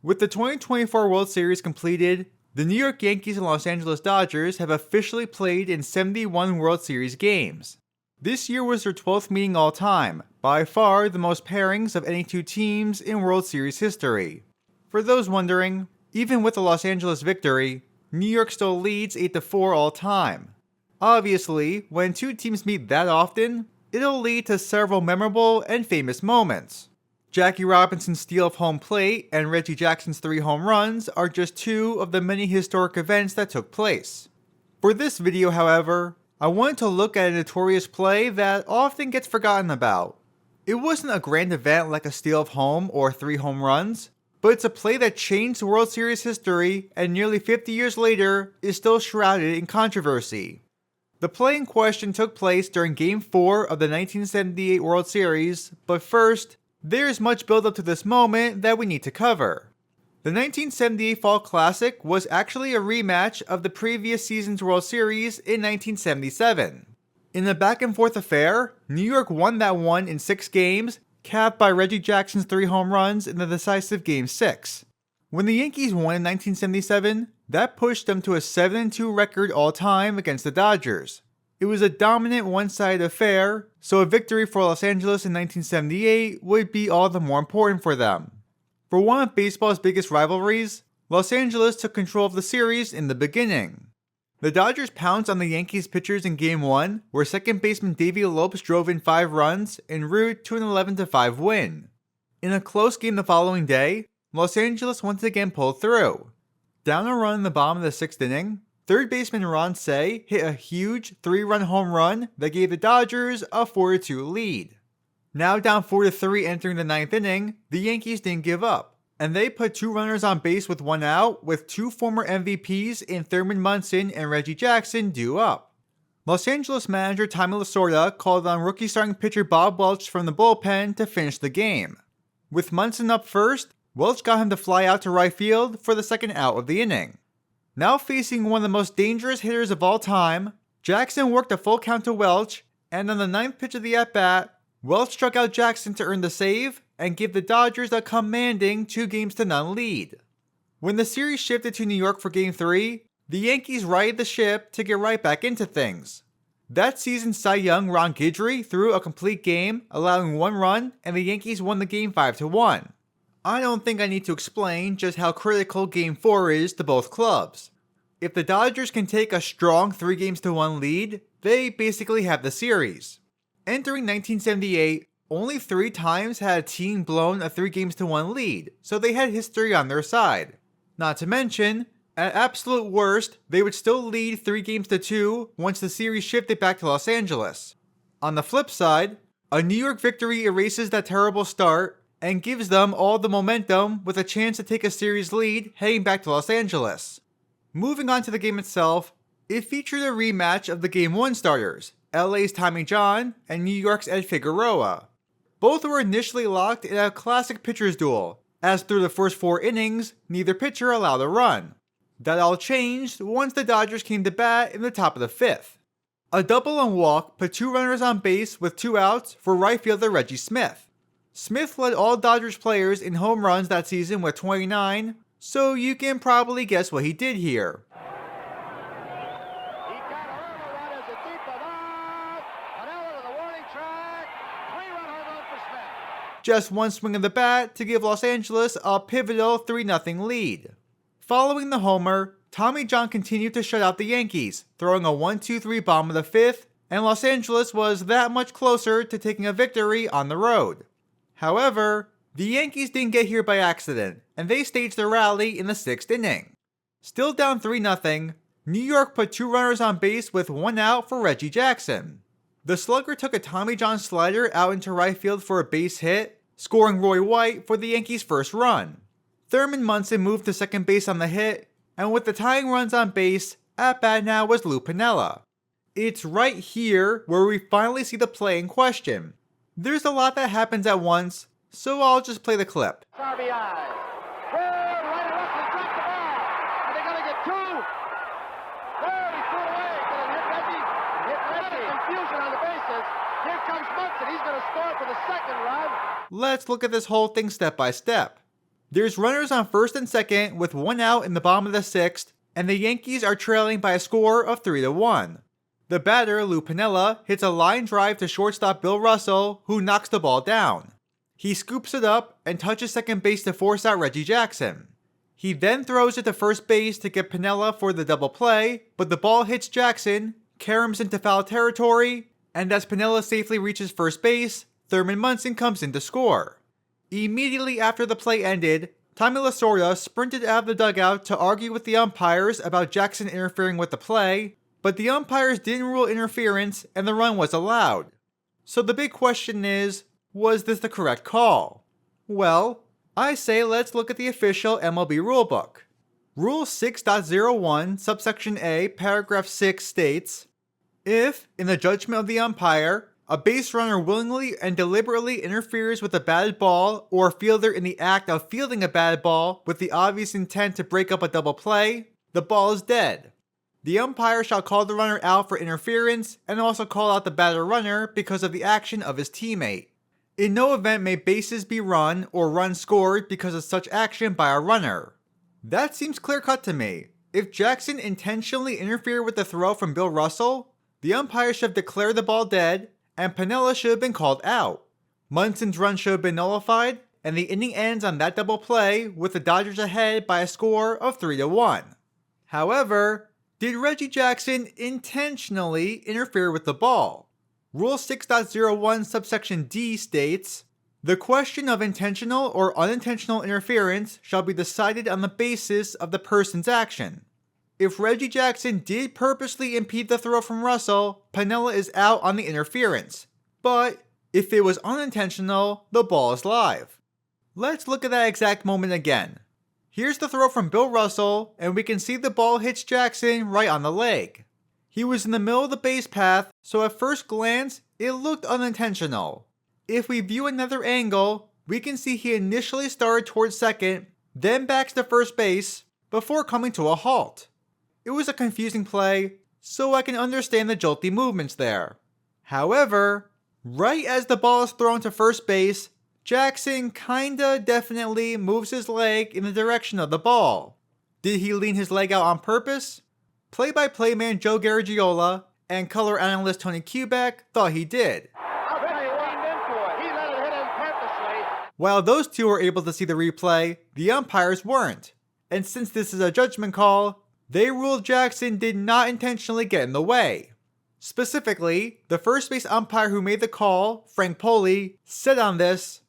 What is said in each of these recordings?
With the 2024 World Series completed, the New York Yankees and Los Angeles Dodgers have officially played in 71 World Series games. This year was their 12th meeting all time, by far the most pairings of any two teams in World Series history. For those wondering, even with the Los Angeles victory, New York still leads 8-4 all time. Obviously, when two teams meet that often, it'll lead to several memorable and famous moments. Jackie Robinson's steal of home plate and Reggie Jackson's 3 home runs are just two of the many historic events that took place. For this video, however, I wanted to look at a notorious play that often gets forgotten about. It wasn't a grand event like a steal of home or 3 home runs, but it's a play that changed World Series history and nearly 50 years later is still shrouded in controversy. The play in question took place during Game 4 of the 1978 World Series, but first, there's much buildup to this moment that we need to cover. The 1978 Fall Classic was actually a rematch of the previous season's World Series in 1977. In a back-and-forth affair, New York won that one in 6 games, capped by Reggie Jackson's 3 home runs in the decisive Game 6. When the Yankees won in 1977, that pushed them to a 7-2 record all-time against the Dodgers. It was a dominant one-sided affair, so a victory for Los Angeles in 1978 would be all the more important for them. For one of baseball's biggest rivalries, Los Angeles took control of the series in the beginning. The Dodgers pounced on the Yankees pitchers in Game 1, where second baseman Davey Lopes drove in 5 runs en route to an 11-5 win. In a close game the following day, Los Angeles once again pulled through. Down a run in the bottom of the 6th inning, third baseman Ron Cey hit a huge 3-run home run that gave the Dodgers a 4-2 lead. Now down 4-3 entering the 9th inning, the Yankees didn't give up, and they put 2 runners on base with 1 out, with 2 former MVPs in Thurman Munson and Reggie Jackson due up. Los Angeles manager Tommy Lasorda called on rookie starting pitcher Bob Welch from the bullpen to finish the game. With Munson up first, Welch got him to fly out to right field for the second out of the inning. Now facing one of the most dangerous hitters of all time, Jackson worked a full count to Welch, and on the 9th pitch of the at-bat, Welch struck out Jackson to earn the save and give the Dodgers a commanding 2-0 lead. When the series shifted to New York for Game 3, the Yankees righted the ship to get right back into things. That season's Cy Young Ron Guidry threw a complete game, allowing 1 run, and the Yankees won the game 5-1. I don't think I need to explain just how critical Game 4 is to both clubs. If the Dodgers can take a strong 3-1 lead, they basically have the series. Entering 1978, only 3 times had a team blown a 3-1 lead, so they had history on their side. Not to mention, at absolute worst, they would still lead 3-2 once the series shifted back to Los Angeles. On the flip side, a New York victory erases that terrible start and gives them all the momentum with a chance to take a series lead heading back to Los Angeles. Moving on to the game itself, it featured a rematch of the Game 1 starters, LA's Tommy John and New York's Ed Figueroa. Both were initially locked in a classic pitcher's duel, as through the first 4 innings, neither pitcher allowed a run. That all changed once the Dodgers came to bat in the top of the 5th. A double and walk put 2 runners on base with 2 outs for right fielder Reggie Smith. Smith led all Dodgers players in home runs that season with 29, so you can probably guess what he did here. Just 1 swing of the bat to give Los Angeles a pivotal 3-0 lead. Following the homer, Tommy John continued to shut out the Yankees, throwing a 1-2-3 bomb of the 5th, and Los Angeles was that much closer to taking a victory on the road. However, the Yankees didn't get here by accident, and they staged a rally in the 6th inning. Still down 3-0, New York put 2 runners on base with 1 out for Reggie Jackson. The slugger took a Tommy John slider out into right field for a base hit, scoring Roy White for the Yankees' first run. Thurman Munson moved to second base on the hit, and with the tying runs on base, at bat now was Lou Piniella. It's right here where we finally see the play in question. There's a lot that happens at once, so I'll just play the clip. RBI. Right Russell dropped the ball. Are they going to get 2? There, he threw it away. Going to hit Reggie. Confusion on the bases. Here comes Munson. He's going to score for the second run. Let's look at this whole thing step by step. There's runners on first and second with one out in the bottom of the sixth, and the Yankees are trailing by a score of 3-1. The batter, Lou Piniella, hits a line drive to shortstop Bill Russell, who knocks the ball down. He scoops it up and touches second base to force out Reggie Jackson. He then throws it to first base to get Piniella for the double play, but the ball hits Jackson, caroms into foul territory, and as Piniella safely reaches first base, Thurman Munson comes in to score. Immediately after the play ended, Tommy Lasorda sprinted out of the dugout to argue with the umpires about Jackson interfering with the play, but the umpires didn't rule interference and the run was allowed. So the big question is, was this the correct call? Well, I say let's look at the official MLB rulebook. Rule 6.01, subsection A, paragraph 6 states, if, in the judgment of the umpire, a base runner willingly and deliberately interferes with a batted ball or a fielder in the act of fielding a batted ball with the obvious intent to break up a double play, the ball is dead. The umpire shall call the runner out for interference and also call out the batter runner because of the action of his teammate. In no event may bases be run or runs scored because of such action by a runner. That seems clear-cut to me. If Jackson intentionally interfered with the throw from Bill Russell, the umpire should have declared the ball dead, and Piniella should have been called out. Munson's run should have been nullified, and the inning ends on that double play with the Dodgers ahead by a score of 3-1. However, did Reggie Jackson intentionally interfere with the ball? Rule 6.01 subsection D states, the question of intentional or unintentional interference shall be decided on the basis of the person's action. If Reggie Jackson did purposely impede the throw from Russell, Piniella is out on the interference. But if it was unintentional, the ball is live. Let's look at that exact moment again. Here's the throw from Bill Russell, and we can see the ball hits Jackson right on the leg. He was in the middle of the base path, so at first glance, it looked unintentional. If we view another angle, we can see he initially started towards second, then backs to first base, before coming to a halt. It was a confusing play, so I can understand the jolty movements there. However, right as the ball is thrown to first base, Jackson kinda definitely moves his leg in the direction of the ball. Did he lean his leg out on purpose? Play-by-play man Joe Garagiola and color analyst Tony Kubek thought he did. I'll tell you what, he let it hit him purposely. While those two were able to see the replay, the umpires weren't. And since this is a judgment call, they ruled Jackson did not intentionally get in the way. Specifically, the first base umpire who made the call, Frank Poli, said on this,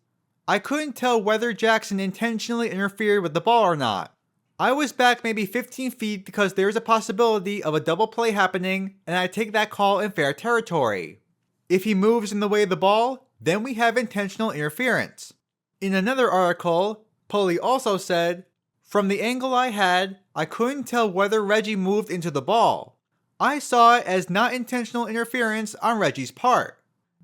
I couldn't tell whether Jackson intentionally interfered with the ball or not. I was back maybe 15 feet because there's a possibility of a double play happening, and I take that call in fair territory. If he moves in the way of the ball, then we have intentional interference. In another article, Poli also said, from the angle I had, I couldn't tell whether Reggie moved into the ball. I saw it as not intentional interference on Reggie's part.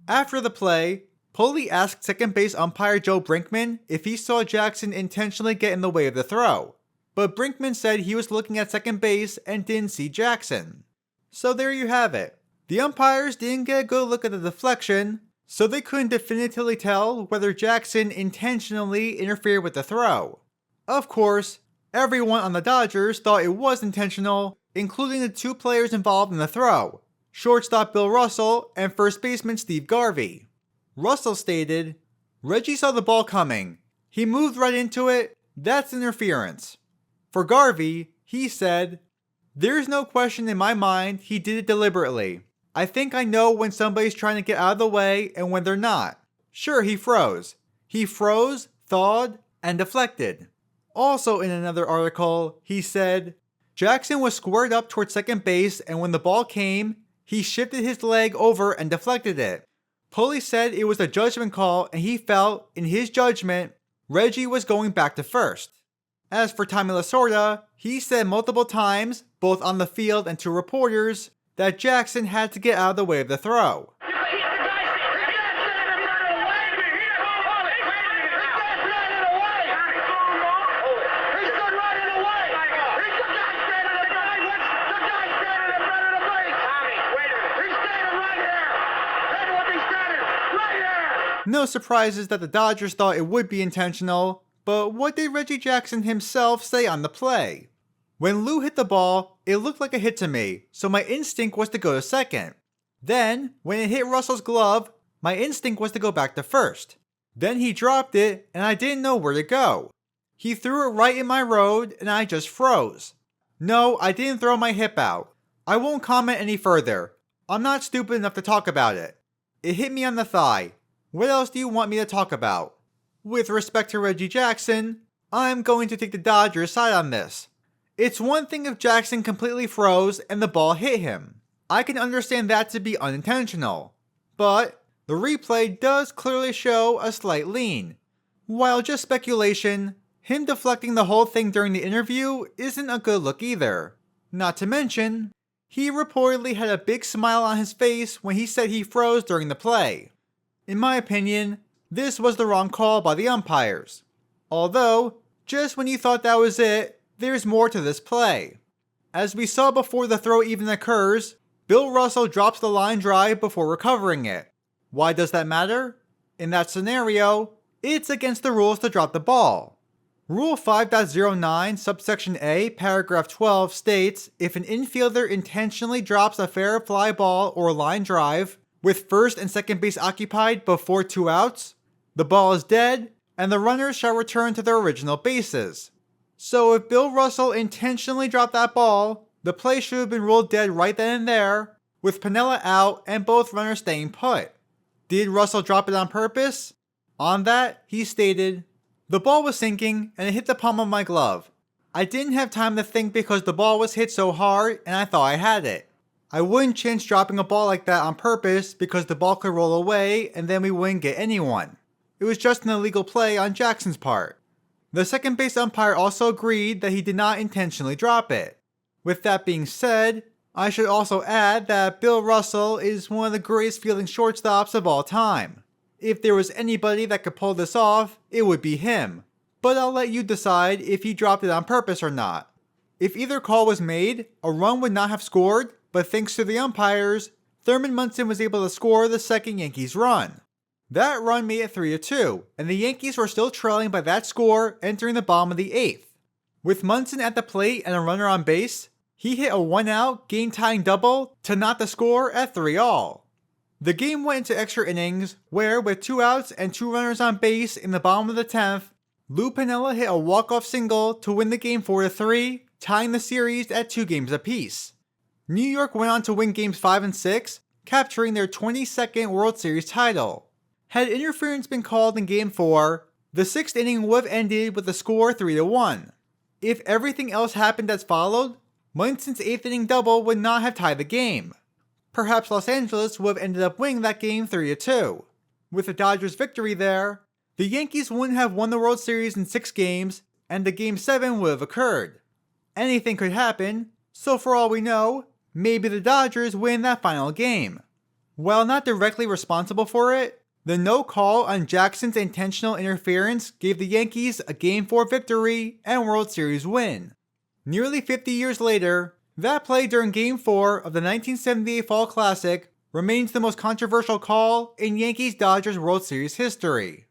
After the play, Poli asked second base umpire Joe Brinkman if he saw Jackson intentionally get in the way of the throw. But Brinkman said he was looking at second base and didn't see Jackson. So there you have it. The umpires didn't get a good look at the deflection, so they couldn't definitively tell whether Jackson intentionally interfered with the throw. Of course, everyone on the Dodgers thought it was intentional, including the two players involved in the throw, shortstop Bill Russell and first baseman Steve Garvey. Russell stated, Reggie saw the ball coming. He moved right into it. That's interference. For Garvey, he said, there's no question in my mind he did it deliberately. I think I know when somebody's trying to get out of the way and when they're not. Sure, he froze. He froze, thawed, and deflected. Also in another article, he said, Jackson was squared up towards second base and when the ball came, he shifted his leg over and deflected it. Poli said it was a judgment call and he felt, in his judgment, Reggie was going back to first. As for Tommy Lasorda, he said multiple times, both on the field and to reporters, that Jackson had to get out of the way of the throw. No surprises that the Dodgers thought it would be intentional, But what did Reggie Jackson himself say on the play? When Lou hit the ball, it looked like a hit to me, so my instinct was to go to second. Then, when it hit Russell's glove, my instinct was to go back to first. Then he dropped it, and I didn't know where to go. He threw it right in my road, and I just froze. No, I didn't throw my hip out. I won't comment any further. I'm not stupid enough to talk about it. It hit me on the thigh. What else do you want me to talk about? With respect to Reggie Jackson, I'm going to take the Dodgers side on this. It's one thing if Jackson completely froze and the ball hit him. I can understand that to be unintentional. But the replay does clearly show a slight lean. While just speculation, him deflecting the whole thing during the interview isn't a good look either. Not to mention, he reportedly had a big smile on his face when he said he froze during the play. In my opinion, this was the wrong call by the umpires. Although, just when you thought that was it, there's more to this play. As we saw before the throw even occurs, Bill Russell drops the line drive before recovering it. Why does that matter? In that scenario, it's against the rules to drop the ball. Rule 5.09 subsection A paragraph 12 states if an infielder intentionally drops a fair fly ball or line drive with first and second base occupied before 2 outs, the ball is dead and the runners shall return to their original bases. So if Bill Russell intentionally dropped that ball, the play should have been ruled dead right then and there, with Piniella out and both runners staying put. Did Russell drop it on purpose? On that, he stated, "The ball was sinking and it hit the palm of my glove. I didn't have time to think because the ball was hit so hard and I thought I had it. I wouldn't chance dropping a ball like that on purpose because the ball could roll away and then we wouldn't get anyone. It was just an illegal play on Jackson's part." The second base umpire also agreed that he did not intentionally drop it. With that being said, I should also add that Bill Russell is one of the greatest fielding shortstops of all time. If there was anybody that could pull this off, it would be him. But I'll let you decide if he dropped it on purpose or not. If either call was made, a run would not have scored, but thanks to the umpires, Thurman Munson was able to score the second Yankees run. That run made it 3-2, and the Yankees were still trailing by that score entering the bottom of the 8th. With Munson at the plate and a runner on base, he hit a 1-out, game-tying double to knot the score at 3-all. The game went into extra innings, where with 2 outs and 2 runners on base in the bottom of the 10th, Lou Piniella hit a walk-off single to win the game 4-3, tying the series at 2 games apiece. New York went on to win games 5 and 6, capturing their 22nd World Series title. Had interference been called in Game 4, the 6th inning would have ended with the score 3-1. If everything else happened as followed, Munson's 8th inning double would not have tied the game. Perhaps Los Angeles would have ended up winning that game 3-2. With the Dodgers' victory there, the Yankees wouldn't have won the World Series in 6 games, and the Game 7 would have occurred. Anything could happen, so for all we know, maybe the Dodgers win that final game. While not directly responsible for it, the no call on Jackson's intentional interference gave the Yankees a Game 4 victory and World Series win. Nearly 50 years later, that play during Game 4 of the 1978 Fall Classic remains the most controversial call in Yankees-Dodgers World Series history.